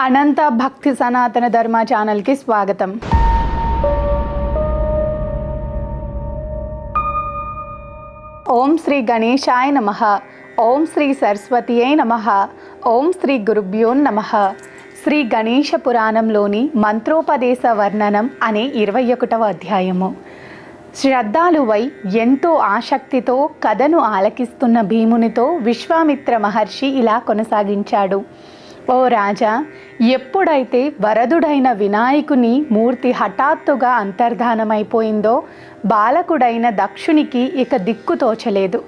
అనంత భక్తి సనాతన ధర్మ ఛానల్కి స్వాగతం. ఓం శ్రీ గణేశాయ నమః. ఓం శ్రీ సరస్వతీయై నమః. ఓం శ్రీ గురుభ్యో నమః. శ్రీ గణేశ పురాణంలోని మంత్రోపదేశ వర్ణనం అనే 21వ అధ్యాయము. శ్రద్ధాలువై ఎంతో ఆసక్తితో కథను ఆలకిస్తున్న భీమునితో విశ్వామిత్ర మహర్షి ఇలా కొనసాగించాడు. ఓ రాజా, ఎప్పుడైతే వరదుడైన వినాయకుని మూర్తి హఠాత్తుగా అంతర్ధానమైపోయిందో బాలకుడైన దక్షునికి ఇక దిక్కు తోచలేదు.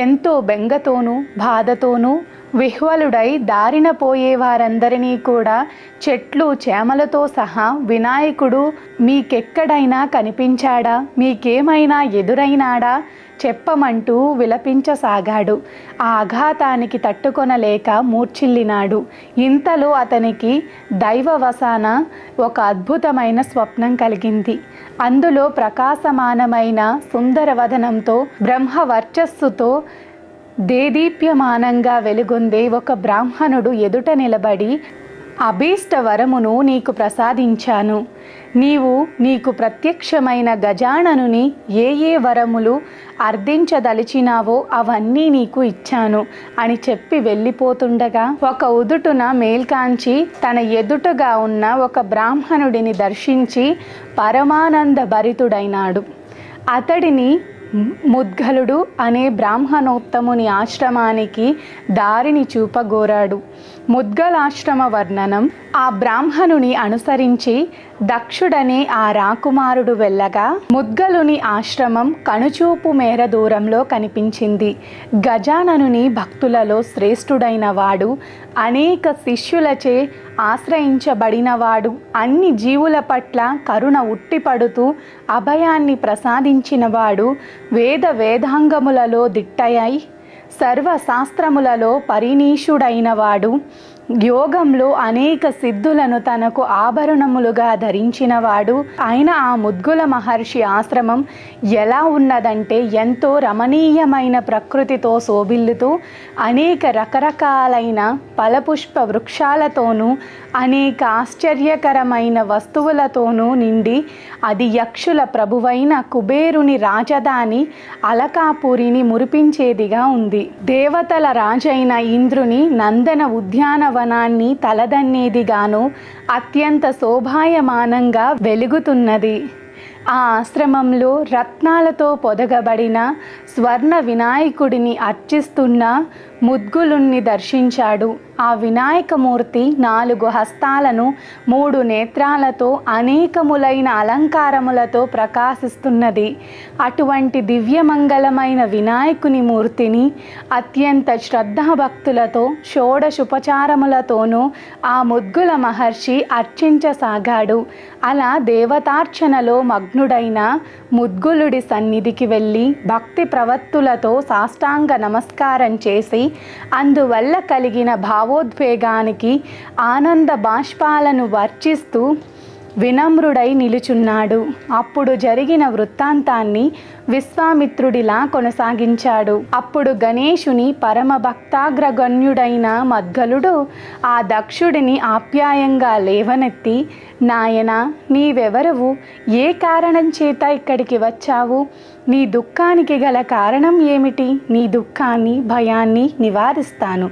ఎంతో బెంగతోనూ బాధతోనూ విహ్వలుడై దారిన పోయే వారందరినీ కూడా చెట్లు చేమలతో సహా వినాయకుడు మీకెక్కడైనా కనిపించాడా, మీకేమైనా ఎదురైనాడా చెప్పమంటూ విలపించసాగాడు. ఆ ఆఘాతానికి తట్టుకొనలేక మూర్ఛిల్లినాడు. ఇంతలో అతనికి దైవవశాన ఒక అద్భుతమైన స్వప్నం కలిగింది. అందులో ప్రకాశమానమైన సుందరవదనంతో బ్రహ్మ వర్చస్సుతో దేదీప్యమానంగా వెలుగొందే ఒక బ్రాహ్మణుడు ఎదుట నిలబడి, అభీష్ట వరమును నీకు ప్రసాదించాను. నీకు ప్రత్యక్షమైన గజాననుని ఏ వరములు అర్థించదలిచినావో అవన్నీ నీకు ఇచ్చాను అని చెప్పి వెళ్ళిపోతుండగా ఒక ఉదుటున మేల్కాంచి తన ఎదుటగా ఉన్న ఒక బ్రాహ్మణుడిని దర్శించి పరమానంద భరితుడైనాడు. అతడిని ముద్గలుడు అనే బ్రాహ్మణోత్తముని ఆశ్రమానికి దారిని చూపగోరాడు. ముద్గలాశ్రమ వర్ణనం. ఆ బ్రాహ్మణుని అనుసరించి దక్షుడనే ఆ రాకుమారుడు వెళ్ళగా ముద్గలుని ఆశ్రమం కనుచూపు మేర దూరంలో కనిపించింది. గజాననుని భక్తులలో శ్రేష్ఠుడైన వాడు, అనేక శిష్యులచే ఆశ్రయించబడినవాడు, అన్ని జీవుల పట్ల కరుణ ఉట్టిపడుతూ అభయాన్ని ప్రసాదించినవాడు, వేదాంగములలో దిట్టయై సర్వశాస్త్రములలో పరినీషుడైనవాడు, యోగంలో అనేక సిద్ధులను తనకు ఆభరణములుగా ధరించినవాడు అయిన ఆ ముద్గుల మహర్షి ఆశ్రమం ఎలా ఉన్నదంటే ఎంతో రమణీయమైన ప్రకృతితో శోభిల్లుతూ అనేక రకరకాలైన ఫలపుష్ప వృక్షాలతోనూ అనేక ఆశ్చర్యకరమైన వస్తువులతోనూ నిండి అది యక్షుల ప్రభువైన కుబేరుని రాజధాని అలకాపురిని మురిపించేదిగా ఉంది. దేవతల రాజైన ఇంద్రుని నందన ఉద్యానవనాన్ని తలదన్నేదిగాను అత్యంత శోభాయమానంగా వెలుగుతున్నది. ఆ ఆశ్రమంలో రత్నాలతో పొదగబడిన స్వర్ణ వినాయకుడిని అర్చిస్తున్న ముద్గులుణ్ణి దర్శించాడు. ఆ వినాయకమూర్తి 4 హస్తాలను 3 నేత్రాలతో అనేకములైన అలంకారములతో ప్రకాశిస్తున్నది. అటువంటి దివ్యమంగళమైన వినాయకుని మూర్తిని అత్యంత శ్రద్ధాభక్తులతో షోడశోపచారములతోనూ ఆ ముద్గుల మహర్షి అర్చించసాగాడు. అలా దేవతార్చనలో మగ్నుడైన ముద్గులుడి సన్నిధికి వెళ్ళి భక్తి ప్రవత్తులతో సాష్టాంగ నమస్కారం చేసి అందువల్ల కలిగిన భావోద్వేగానికి ఆనంద బాష్పాలను వర్చిస్తూ వినమ్రుడై నిలుచున్నాడు. అప్పుడు జరిగిన వృత్తాంతాన్ని విశ్వామిత్రుడిలా కొనసాగించాడు. అప్పుడు గణేశుని పరమ భక్తాగ్రగణ్యుడైన మద్గలుడు ఆ దక్షుడిని ఆప్యాయంగా లేవనెత్తి, నాయనా, నీవెవరవు? ఏ కారణం చేత ఇక్కడికి వచ్చావు? నీ దుఃఖానికి గల కారణం ఏమిటి? నీ దుఃఖాన్ని భయాన్ని నివారిస్తాను.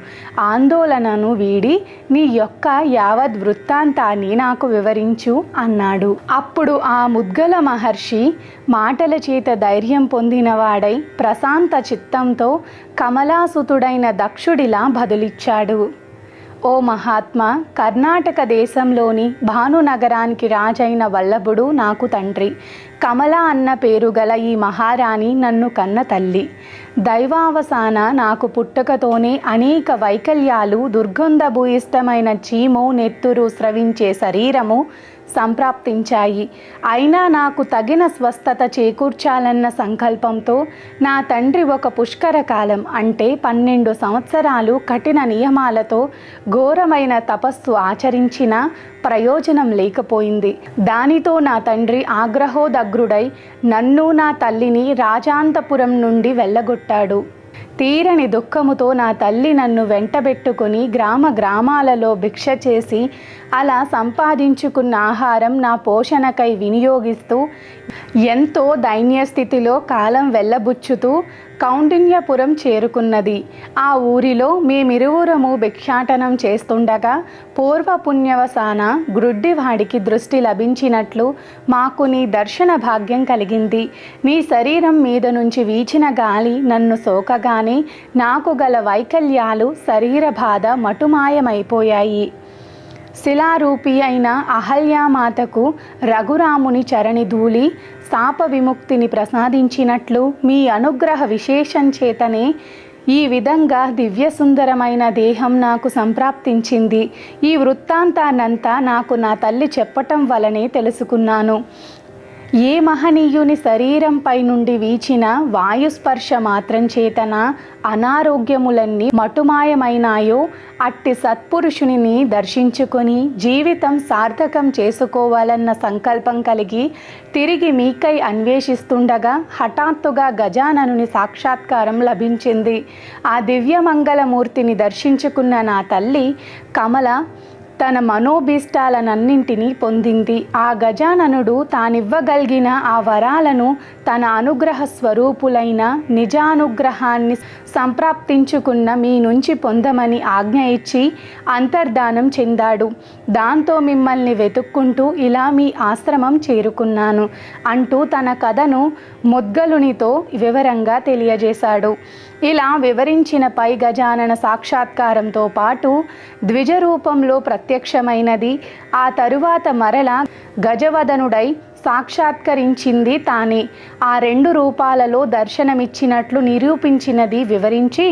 ఆందోళనను వీడి నీ యొక్క యావద్ వృత్తాంతాన్ని నాకు వివరించు అన్నాడు. అప్పుడు ఆ ముద్గల మహర్షి మాటల చేత ధైర్యం పొందినవాడై ప్రశాంత చిత్తంతో కమలాసుతుడైన దక్షుడిలా బదులిచ్చాడు. ఓ మహాత్మా, కర్ణాటక దేశంలోని భానునగరానికి రాజైన వల్లభుడు నాకు తండ్రి. కమల అన్న పేరు గల ఈ మహారాణి నన్ను కన్న తల్లి. దైవావసాన నాకు పుట్టుకతోనే అనేక వైకల్యాలు, దుర్గంధభూయిష్టమైన చీము, నెత్తురు స్రవించే శరీరము సంప్రాప్తించాయి. అయినా నాకు తగిన స్వస్థత చేకూర్చాలన్న సంకల్పంతో నా తండ్రి ఒక పుష్కర కాలం అంటే 12 సంవత్సరాలు కఠిన నియమాలతో ఘోరమైన తపస్సు ఆచరించిన ప్రయోజనం లేకపోయింది. దానితో నా తండ్రి ఆగ్రహోదగ్రుడై నన్ను నా తల్లిని రాజాంతపురం నుండి వెళ్ళగొట్టాడు. తీరని దుఃఖముతో నా తల్లి నన్ను వెంటబెట్టుకుని గ్రామాలలో భిక్ష చేసి అలా సంపాదించుకున్న ఆహారం నా పోషణకై వినియోగిస్తూ ఎంతో దైన్య స్థితిలో కాలం వెళ్ళబుచ్చుతూ కౌండిన్యపురం చేరుకున్నది. ఆ ఊరిలో మేమిరువురము భిక్షాటనం చేస్తుండగా పూర్వపుణ్యవసాన గ్రుడ్డివాడికి దృష్టి లభించినట్లు మాకు నీ దర్శన భాగ్యం కలిగింది. నీ శరీరం మీద నుంచి వీచిన గాలి నన్ను సోకగానే నాకు గల వైకల్యాలు శరీర బాధ మటుమాయమైపోయాయి. శిలారూపి అయిన అహల్యామాతకు రఘురాముని చరణి ధూళి శాప విముక్తిని ప్రసాదించినట్లు మీ అనుగ్రహ విశేషం చేతనే ఈ విధంగా దివ్యసుందరమైన దేహం నాకు సంప్రాప్తించింది. ఈ వృత్తాంతాన్నంతా నాకు నా తల్లి చెప్పటం వలనే తెలుసుకున్నాను. ఏ మహనీయుని శరీరంపై నుండి వీచిన వాయుస్పర్శ మాత్రం చేతన అనారోగ్యములన్నీ మటుమాయమైనాయో అట్టి సత్పురుషుని దర్శించుకొని జీవితం సార్థకం చేసుకోవాలన్న సంకల్పం కలిగి తిరిగి మీకై అన్వేషిస్తుండగా హఠాత్తుగా గజాననుని సాక్షాత్కారం లభించింది. ఆ దివ్యమంగళమూర్తిని దర్శించుకున్న నా తల్లి కమల తన మనోభీష్టాలనన్నింటినీ పొందింది. ఆ గజాననుడు తానివ్వగలిగిన ఆ వరాలను తన అనుగ్రహ స్వరూపులైన నిజానుగ్రహాన్ని సంప్రాప్తించుకున్న మీ నుంచి పొందమని ఆజ్ఞ ఇచ్చి అంతర్ధానం చెందాడు. దాంతో మిమ్మల్ని వెతుక్కుంటూ ఇలా మీ ఆశ్రమం చేరుకున్నాను అంటూ తన కథను ముద్గలునితో వివరంగా తెలియజేశాడు. ఇలా వివరించిన పై గజానన సాక్షాత్కారంతో పాటు ద్విజ రూపంలో ప్రత్యక్షమైనది. ఆ తరువాత మరల గజవదనుడై సాక్షాత్కరించింది తానే. ఆ 2 రూపాలలో దర్శనమిచ్చినట్లు నిరూపించినది వివరించి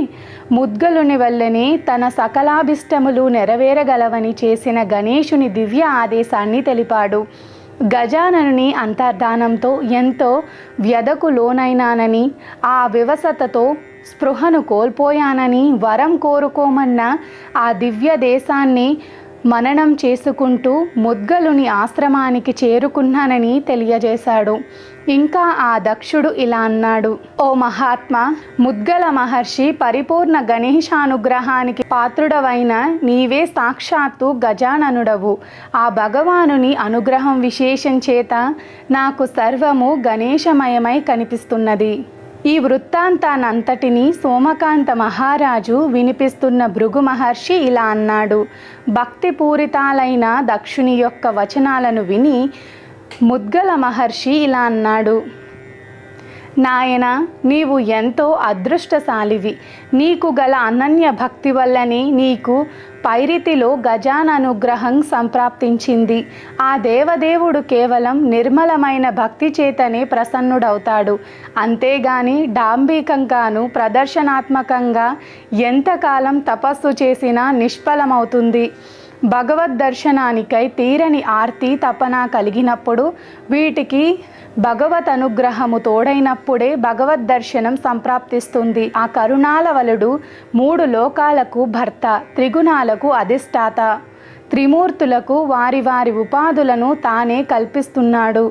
ముద్గలుని వల్లనే తన సకలాభిష్టములు నెరవేరగలవని చేసిన గణేశుని దివ్య ఆదేశాన్ని తెలిపాడు. గజాననుని అంతర్ధానంతో ఎంతో వ్యధకు లోనైనానని, ఆ వివసతతో స్పృహను కోల్పోయానని, వరం కోరుకోమన్న ఆ దివ్య దేశాన్ని మననం చేసుకుంటూ ముద్గలుని ఆశ్రమానికి చేరుకున్నానని తెలియజేశాడు. ఇంకా ఆ దక్షుడు ఇలా అన్నాడు: ఓ మహాత్మా, ముద్గల మహర్షి పరిపూర్ణ గణేశానుగ్రహానికి పాత్రుడవైన నీవే సాక్షాత్తు గజాననుడవు. ఆ భగవానుని అనుగ్రహం విశేషం చేత నాకు సర్వము గణేశమయమై కనిపిస్తున్నది. ఈ వృత్తాంతానంతటినీ సోమకాంత మహారాజు వినిపిస్తున్న భృగు మహర్షి ఇలా అన్నాడు. భక్తిపూరితాలైన దక్షుని యొక్క వచనాలను విని ముద్గల మహర్షి ఇలా అన్నాడు: నాయన, నీవు ఎంతో అదృష్టశాలివి. నీకు గల అనన్య భక్తి వల్లనే నీకు పైరితిలో గజాననుగ్రహం సంప్రాప్తించింది. ఆ దేవదేవుడు కేవలం నిర్మలమైన భక్తి చేతనే ప్రసన్నుడవుతాడు. అంతేగాని డాంబికంగాను ప్రదర్శనాత్మకంగా ఎంతకాలం తపస్సు చేసినా నిష్ఫలమవుతుంది. భగవద్ దర్శనానికై తీరని ఆర్తి తపన కలిగినప్పుడు, వీటికి భగవత్ అనుగ్రహము తోడైనప్పుడే భగవద్ దర్శనం సంప్రాప్తిస్తుంది. ఆ కరుణాలవలుడు 3 లోకాలకు భర్త, త్రిగుణాలకు అధిష్టాత, త్రిమూర్తులకు వారి వారి ఉపాధులను తానే కల్పిస్తున్నాడు.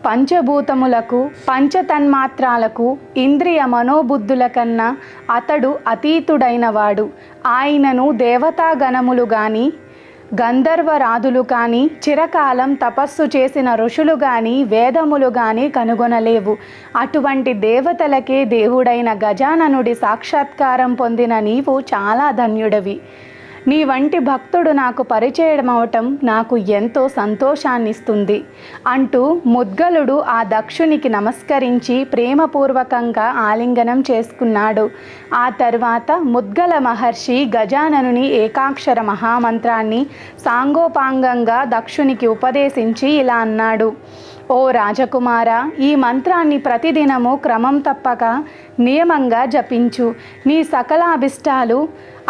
పంచభూతములకు, పంచతన్మాత్రాలకు, ఇంద్రియ మనోబుద్ధుల కన్నా అతడు అతీతుడైనవాడు. ఆయనను దేవతాగణములు గాని, గంధర్వరాదులు కానీ, చిరకాలం తపస్సు చేసిన ఋషులు కానీ, వేదములు కానీ కనుగొనలేవు. అటువంటి దేవతలకే దేవుడైన గజాననుడి సాక్షాత్కారం పొందిన నీవు చాలా ధన్యుడవి. నీ వంటి భక్తుడు నాకు పరిచయమవటం నాకు ఎంతో సంతోషాన్నిస్తుంది అంటూ ముద్గలుడు ఆ దక్షునికి నమస్కరించి ప్రేమపూర్వకంగా ఆలింగనం చేసుకున్నాడు. ఆ తర్వాత ముద్గల మహర్షి గజాననుని ఏకాక్షర మహామంత్రాన్ని సాంగోపాంగంగా దక్షునికి ఉపదేశించి ఇలా అన్నాడు: ఓ రాజకుమార, ఈ మంత్రాన్ని ప్రతిదినము క్రమం తప్పక నియమంగా జపించు. నీ సకల అభిష్టాలు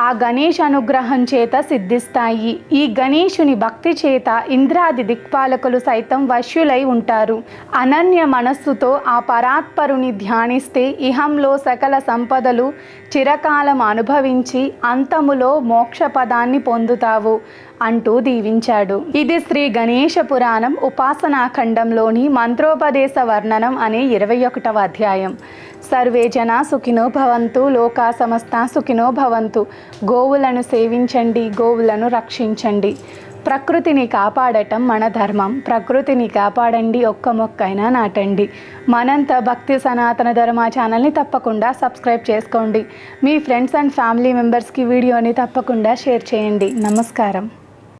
ఆ గణేష్ అనుగ్రహం చేత సిద్ధిస్తాయి. ఈ గణేశుని భక్తి చేత ఇంద్రాది దిక్పాలకులు సైతం వశ్యులై ఉంటారు. అనన్య మనస్సుతో ఆ పరాత్పరుని ధ్యానిస్తే ఇహంలో సకల సంపదలు చిరకాలం అనుభవించి అంతములో మోక్ష పదాన్ని పొందుతావు అంటూ దీవించాడు. ఇది శ్రీ గణేశ పురాణం ఉపాసనాఖండంలోని మంత్రోపదేశ వర్ణనం అనే 21వ అధ్యాయం. సర్వే జనా సుఖినో భవంతు, లోకా సమస్త సుఖినో భవంతు. గోవులను సేవించండి, గోవులను రక్షించండి. ప్రకృతిని కాపాడటం మన ధర్మం. ప్రకృతిని కాపాడండి, ఒక్క మొక్కైనా నాటండి. మనంత భక్తి సనాతన ధర్మ ఛానల్ని తప్పకుండా సబ్స్క్రైబ్ చేసుకోండి. మీ ఫ్రెండ్స్ అండ్ ఫ్యామిలీ మెంబర్స్కి వీడియోని తప్పకుండా షేర్ చేయండి. నమస్కారం.